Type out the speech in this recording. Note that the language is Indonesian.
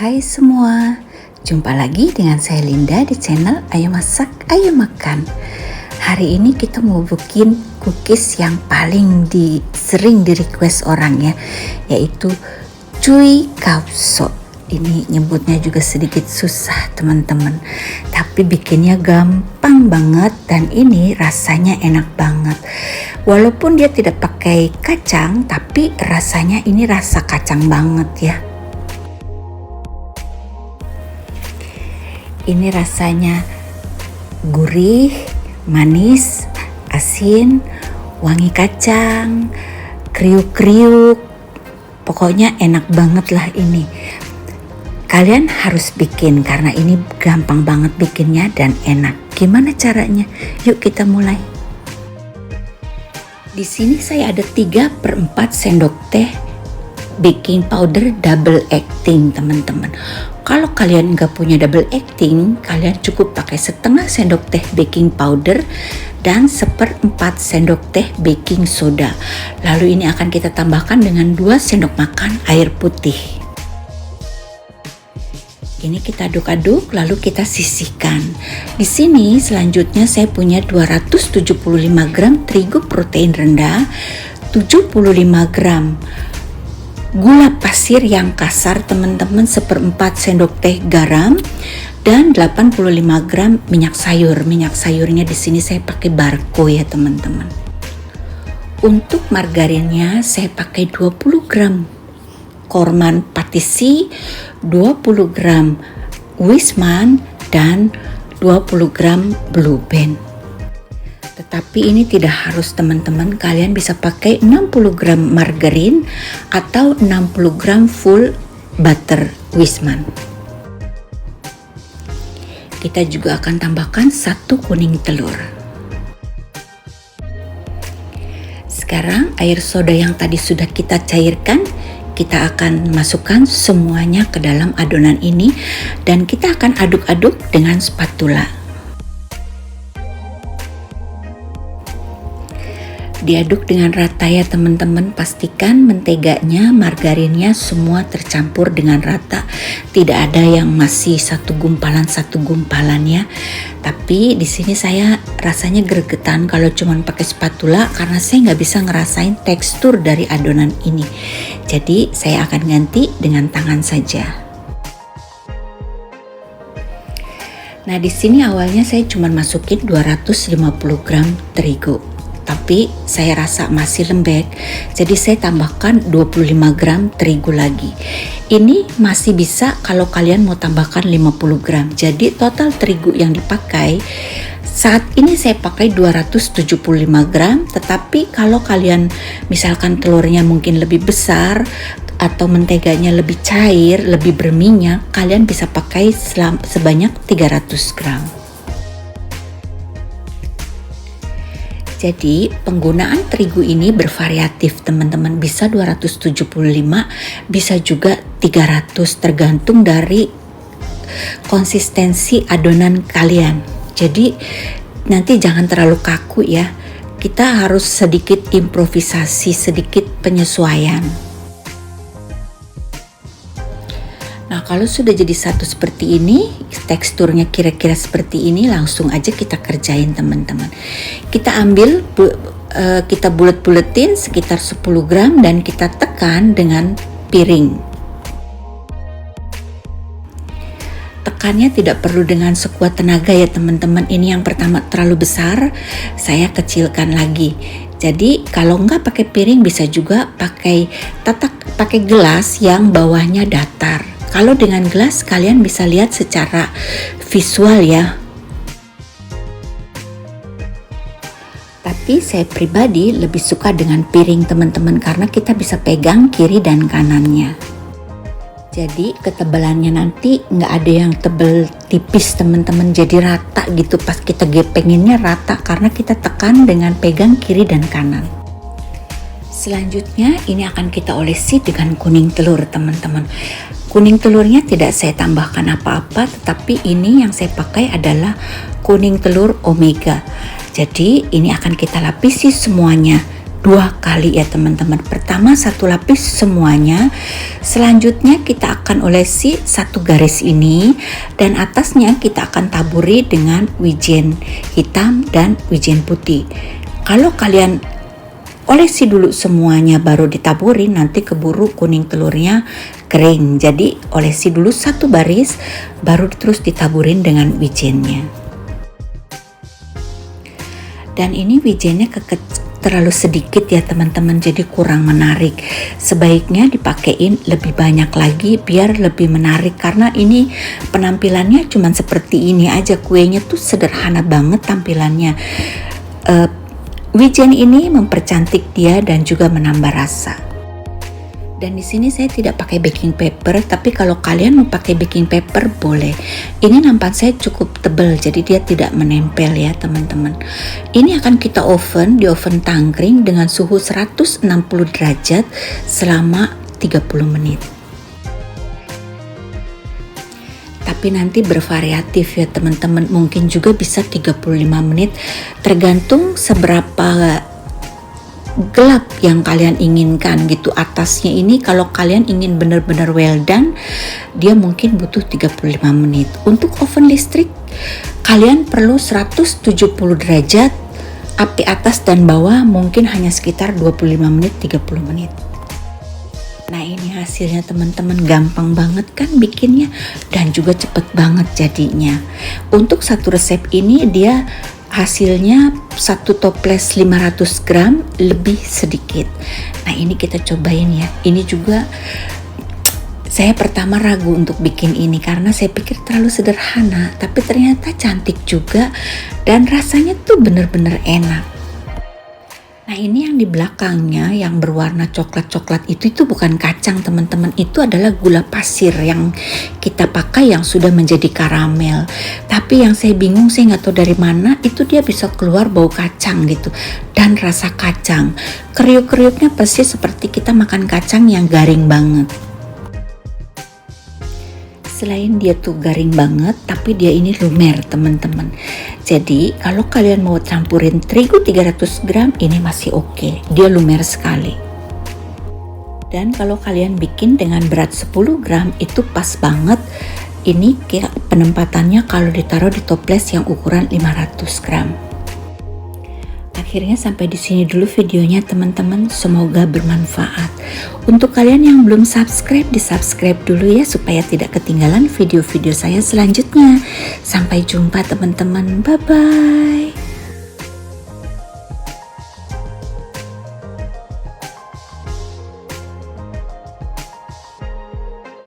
Hai semua, jumpa lagi dengan saya Linda di channel Ayo Masak, Ayo Makan. Hari ini kita mau bikin cookies yang paling sering di request orang ya, yaitu cuy kauso. Ini nyebutnya juga sedikit susah teman-teman, tapi bikinnya gampang banget dan ini rasanya enak banget. Walaupun dia tidak pakai kacang, tapi rasanya ini rasa kacang banget ya. Ini rasanya gurih, manis, asin, wangi kacang, kriuk-kriuk. Pokoknya enak banget lah ini. Kalian harus bikin karena ini gampang banget bikinnya dan enak. Gimana caranya? Yuk kita mulai. Di sini saya ada 3/4 sendok teh baking powder double acting teman-teman. Kalau kalian nggak punya double acting, kalian cukup pakai setengah sendok teh baking powder dan 1/4 sendok teh baking soda. Lalu ini akan kita tambahkan dengan 2 sendok makan air putih. Ini kita aduk-aduk lalu kita sisihkan. Di sini selanjutnya saya punya 275 gram terigu protein rendah, 75 gram gula pasir yang kasar teman-teman, 1/4 sendok teh garam, dan 85 gram minyak sayur. Minyak sayurnya di sini saya pakai Barco ya teman-teman. Untuk margarinnya saya pakai 20 gram Korman Patisi, 20 gram Wisman, dan 20 gram Blue Band. Tetapi ini tidak harus teman-teman, kalian bisa pakai 60 gram margarin atau 60 gram full butter Wisman. Kita juga akan tambahkan 1 kuning telur. Sekarang air soda yang tadi sudah kita cairkan, kita akan masukkan semuanya ke dalam adonan ini dan kita akan aduk-aduk dengan spatula. Diaduk dengan rata ya teman-teman, pastikan menteganya, margarinnya semua tercampur dengan rata. Tidak ada yang masih satu gumpalan ya. Tapi di sini saya rasanya gregetan kalau cuman pakai spatula karena saya nggak bisa ngerasain tekstur dari adonan ini. Jadi saya akan ganti dengan tangan saja. Nah di sini awalnya saya cuman masukin 250 gram terigu. Tapi saya rasa masih lembek, jadi saya tambahkan 25 gram terigu lagi. Ini masih bisa kalau kalian mau tambahkan 50 gram. Jadi total terigu yang dipakai saat ini saya pakai 275 gram, tetapi kalau kalian misalkan telurnya mungkin lebih besar atau menteganya lebih cair, lebih berminyak, kalian bisa pakai sebanyak 300 gram. Jadi penggunaan terigu ini bervariatif teman-teman, bisa 275, bisa juga 300 tergantung dari konsistensi adonan kalian. Jadi nanti jangan terlalu kaku ya, kita harus sedikit improvisasi, sedikit penyesuaian. Nah kalau sudah jadi satu seperti ini, teksturnya kira-kira seperti ini, langsung aja kita kerjain teman-teman. Kita ambil, kita bulet-buletin sekitar 10 gram dan kita tekan dengan piring. Tekannya tidak perlu dengan sekuat tenaga ya teman-teman, ini yang pertama terlalu besar, saya kecilkan lagi. Jadi kalau nggak pakai piring bisa juga pakai gelas yang bawahnya datar. Kalau dengan gelas kalian bisa lihat secara visual ya. Tapi saya pribadi lebih suka dengan piring teman-teman karena kita bisa pegang kiri dan kanannya. Jadi ketebalannya nanti nggak ada yang tebel tipis teman-teman, jadi rata gitu, pas kita gepenginnya rata karena kita tekan dengan pegang kiri dan kanan. Selanjutnya ini akan kita olesi dengan kuning telur teman-teman. Kuning telurnya tidak saya tambahkan apa-apa, tetapi ini yang saya pakai adalah kuning telur omega. Jadi ini akan kita lapisi semuanya 2 kali ya teman-teman. Pertama 1 lapis semuanya, selanjutnya kita akan olesi 1 garis ini, dan atasnya kita akan taburi dengan wijen hitam dan wijen putih. Kalau kalian olesi dulu semuanya baru ditaburi, nanti keburu kuning telurnya kering. Jadi olesi dulu 1 baris baru terus ditaburin dengan wijennya. Dan ini wijennya terlalu sedikit ya teman-teman, jadi kurang menarik. Sebaiknya dipakein lebih banyak lagi biar lebih menarik, karena ini penampilannya cuman seperti ini aja, kuenya tuh sederhana banget tampilannya. Wijen ini mempercantik dia dan juga menambah rasa. Dan di sini saya tidak pakai baking paper, tapi kalau kalian mau pakai baking paper boleh. Ini nampan saya cukup tebal, jadi dia tidak menempel ya teman-teman. Ini akan kita di oven tangkring dengan suhu 160 derajat selama 30 menit. Tapi nanti bervariatif ya teman-teman, mungkin juga bisa 35 menit, tergantung seberapa gelap yang kalian inginkan gitu atasnya. Ini kalau kalian ingin benar-benar well done, dia mungkin butuh 35 menit. Untuk oven listrik kalian perlu 170 derajat, api atas dan bawah mungkin hanya sekitar 25 menit 30 menit. Nah ini hasilnya teman-teman, gampang banget kan bikinnya dan juga cepet banget jadinya. Untuk satu resep ini dia hasilnya 1 toples 500 gram lebih sedikit. Nah ini kita cobain ya. Ini juga saya pertama ragu untuk bikin ini karena saya pikir terlalu sederhana, tapi ternyata cantik juga dan rasanya tuh bener-bener enak. Nah ini yang di belakangnya yang berwarna coklat-coklat itu bukan kacang teman-teman, itu adalah gula pasir yang kita pakai yang sudah menjadi karamel. Tapi yang saya bingung, saya nggak tahu dari mana itu dia bisa keluar bau kacang gitu dan rasa kacang. Kriuk-kriuknya pasti seperti kita makan kacang yang garing banget. Selain dia tuh garing banget, tapi dia ini lumer teman-teman. Jadi kalau kalian mau campurin terigu 300 gram ini masih oke, dia lumer sekali. Dan kalau kalian bikin dengan berat 10 gram itu pas banget. Ini penempatannya kalau ditaruh di toples yang ukuran 500 gram. Akhirnya sampai di sini dulu videonya teman-teman, semoga bermanfaat. Untuk kalian yang belum subscribe, di-subscribe dulu ya supaya tidak ketinggalan video-video saya selanjutnya. Sampai jumpa teman-teman, bye-bye.